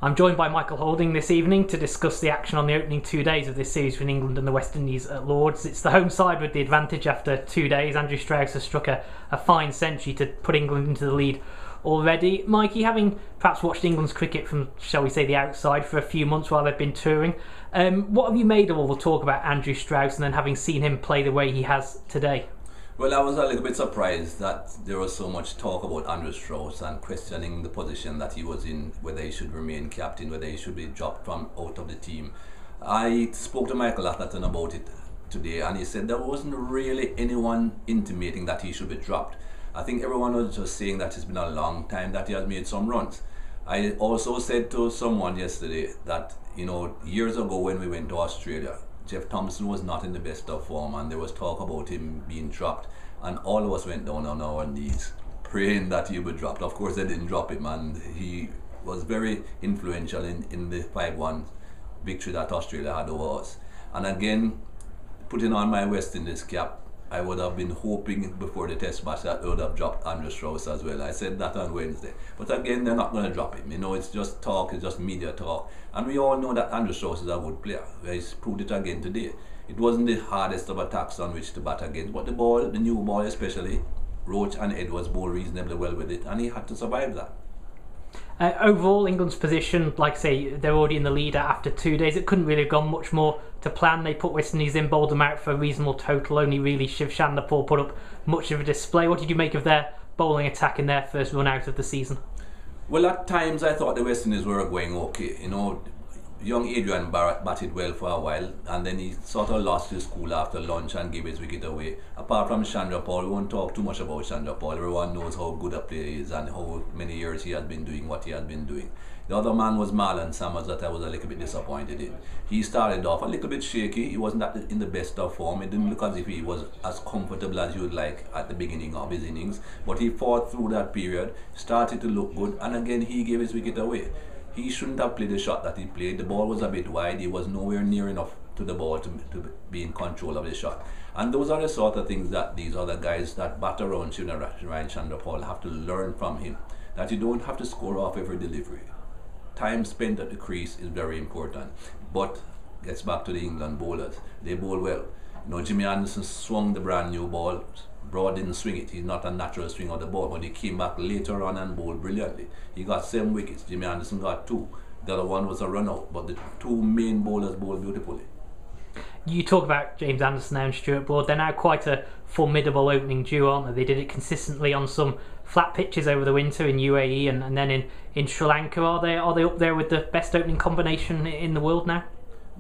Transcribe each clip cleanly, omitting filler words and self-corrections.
I'm joined by Michael Holding this evening to discuss the action on the opening 2 days of this series between England and the West Indies at Lords. It's the home side with the advantage after 2 days. Andrew Strauss has struck a fine century to put England into the lead already. Mikey, having perhaps watched England's cricket from, shall we say, the outside for a few months while they've been touring, what have you made of all the talk about Andrew Strauss and then having seen him play the way he has today? Well, I was a little bit surprised that there was so much talk about Andrew Strauss and questioning the position that he was in, whether he should remain captain, whether he should be dropped from out of the team. I spoke to Michael Atherton about it today, and he said there wasn't really anyone intimating that he should be dropped. I think everyone was just saying that it's been a long time that he has made some runs. I also said to someone yesterday that, years ago when we went to Australia, Jeff Thomson was not in the best of form and there was talk about him being dropped, and all of us went down on our knees praying that he would be dropped. Of course they didn't drop him, and he was very influential in the 5-1 victory that Australia had over us. And again, putting on my West Indies cap, I would have been hoping before the test match that they would have dropped Andrew Strauss as well. I said that on Wednesday. But again, they're not going to drop him. It's just talk, it's just media talk. And we all know that Andrew Strauss is a good player. He's proved it again today. It wasn't the hardest of attacks on which to bat against, but the new ball especially, Roach and Edwards bowled reasonably well with it, and he had to survive that. Overall, England's position, like I say, they're already in the lead after 2 days. It couldn't really have gone much more to plan. They put West Indies in, bowled them out for a reasonable total. Only really Shiv Chandlerpaul put up much of a display. What did you make of their bowling attack in their first run out of the season? Well, at times I thought the West Indies were going okay. Young Adrian Barrett batted well for a while, and then he sort of lost his cool after lunch and gave his wicket away. Apart from Chanderpaul, we won't talk too much about Chanderpaul. Everyone knows how good a player he is and how many years he has been doing what he has been doing. The other man was Marlon Sammers, that I was a little bit disappointed in. He started off a little bit shaky. He wasn't in the best of form. It didn't look as if he was as comfortable as you would like at the beginning of his innings. But he fought through that period, started to look good, and again he gave his wicket away. He shouldn't have played the shot that he played. The ball was a bit wide. He was nowhere near enough to the ball to be in control of the shot. And those are the sort of things that these other guys that bat around Ryan Chanderpaul have to learn from him. That you don't have to score off every delivery. Time spent at the crease is very important. But gets back to the England bowlers. They bowl well. Jimmy Anderson swung the brand new ball. Broad didn't swing it. He's not a natural swing of the ball, but he came back later on and bowled brilliantly. He got 7 wickets. Jimmy Anderson got 2. The other one was a run out, but the 2 main bowlers bowled beautifully. You talk about James Anderson now and Stuart Broad. They're now quite a formidable opening duo, aren't they? They did it consistently on some flat pitches over the winter in UAE and then in Sri Lanka. Are they up there with the best opening combination in the world now?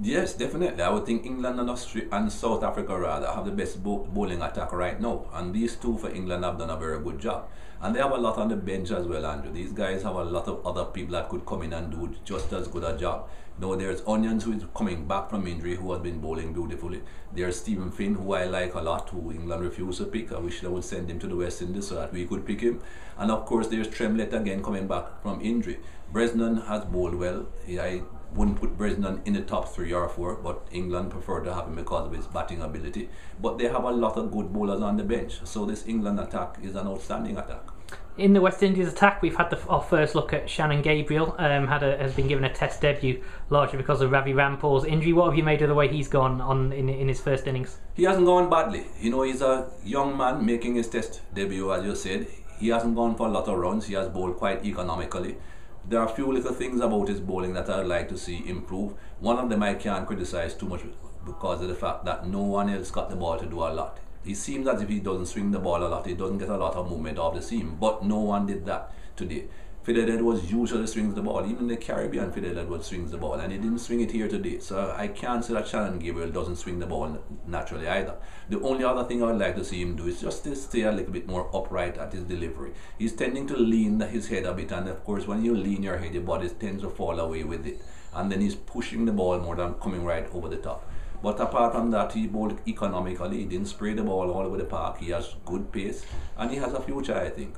Yes, definitely. I would think England and South Africa rather have the best bowling attack right now, and these two for England have done a very good job. And they have a lot on the bench as well, Andrew. These guys have a lot of other people that could come in and do just as good a job. There's Onions, who is coming back from injury, who has been bowling beautifully. There's Stephen Finn, who I like a lot, who England refused to pick. I wish they would send him to the West Indies so that we could pick him. And of course there's Tremlett again coming back from injury. Bresnan has bowled well. I wouldn't put Bresnan in the top 3 or 4, but England prefer to have him because of his batting ability. But they have a lot of good bowlers on the bench, so this England attack is an outstanding attack. In the West Indies attack, we've had our first look at Shannon Gabriel. Has been given a test debut largely because of Ravi Rampaul's injury. What have you made of the way he's gone on in his first innings? He hasn't gone badly. He's a young man making his test debut, as you said. He hasn't gone for a lot of runs. He has bowled quite economically. There are a few little things about his bowling that I'd like to see improve. One of them I can't criticize too much because of the fact that no one else got the ball to do a lot. It seems as if he doesn't swing the ball a lot, he doesn't get a lot of movement off the seam, but no one did that today. Fidel Edwards usually swings the ball. Even in the Caribbean, Fidel Edwards swings the ball, and he didn't swing it here today. So I can't say that Shannon Gabriel doesn't swing the ball naturally either. The only other thing I would like to see him do is just to stay a little bit more upright at his delivery. He's tending to lean his head a bit, and of course when you lean your head, your body tends to fall away with it. And then he's pushing the ball more than coming right over the top. But apart from that, he bowled economically. He didn't spray the ball all over the park. He has good pace, and he has a future, I think.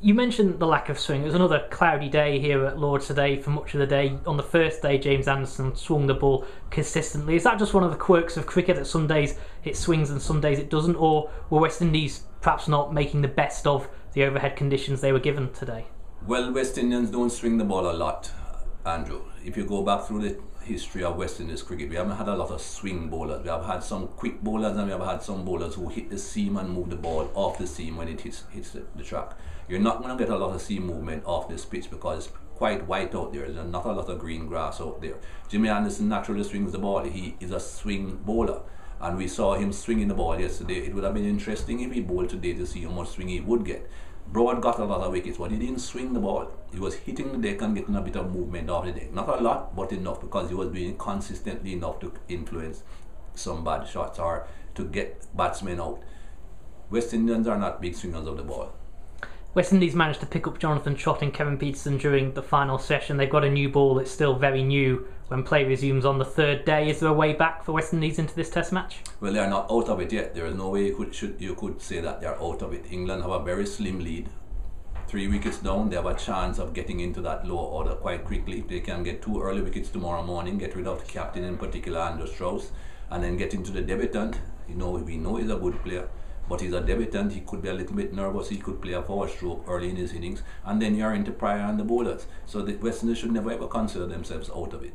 You mentioned the lack of swing. It was another cloudy day here at Lords today for much of the day. On the first day, James Anderson swung the ball consistently. Is that just one of the quirks of cricket, that some days it swings and some days it doesn't? Or were West Indies perhaps not making the best of the overhead conditions they were given today? Well, West Indians don't swing the ball a lot. Andrew, if you go back through the history of West Indies cricket, we haven't had a lot of swing bowlers. We have had some quick bowlers, and we have had some bowlers who hit the seam and move the ball off the seam when it hits the track. You're not going to get a lot of seam movement off this pitch because it's quite white out there. There's not a lot of green grass out there. Jimmy Anderson naturally swings the ball. He is a swing bowler, and we saw him swinging the ball yesterday. It would have been interesting if he bowled today to see how much swing he would get. Broad got a lot of wickets, but he didn't swing the ball. He was hitting the deck and getting a bit of movement off the deck. Not a lot, but enough, because he was doing consistently enough to influence some bad shots or to get batsmen out. West Indians are not big swingers of the ball. West Indies managed to pick up Jonathan Trott and Kevin Peterson during the final session. They've got a new ball that's still very new when play resumes on the third day. Is there a way back for West Indies into this Test match? Well, they are not out of it yet. There is no way you could say that they are out of it. England have a very slim lead. 3 wickets down, they have a chance of getting into that lower order quite quickly. If they can get 2 early wickets tomorrow morning, get rid of the captain, in particular Andrew Strauss, and then get into the debutant. We know he's a good player, but he's a debutant. He could be a little bit nervous. He could play a forward stroke early in his innings, and then you're into Pryor and the bowlers. So the West Indies should never ever consider themselves out of it.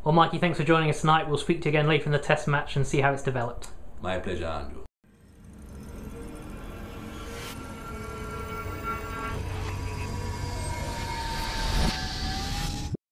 Well, Mikey, thanks for joining us tonight. We'll speak to you again later in the Test match and see how it's developed. My pleasure, Andrew.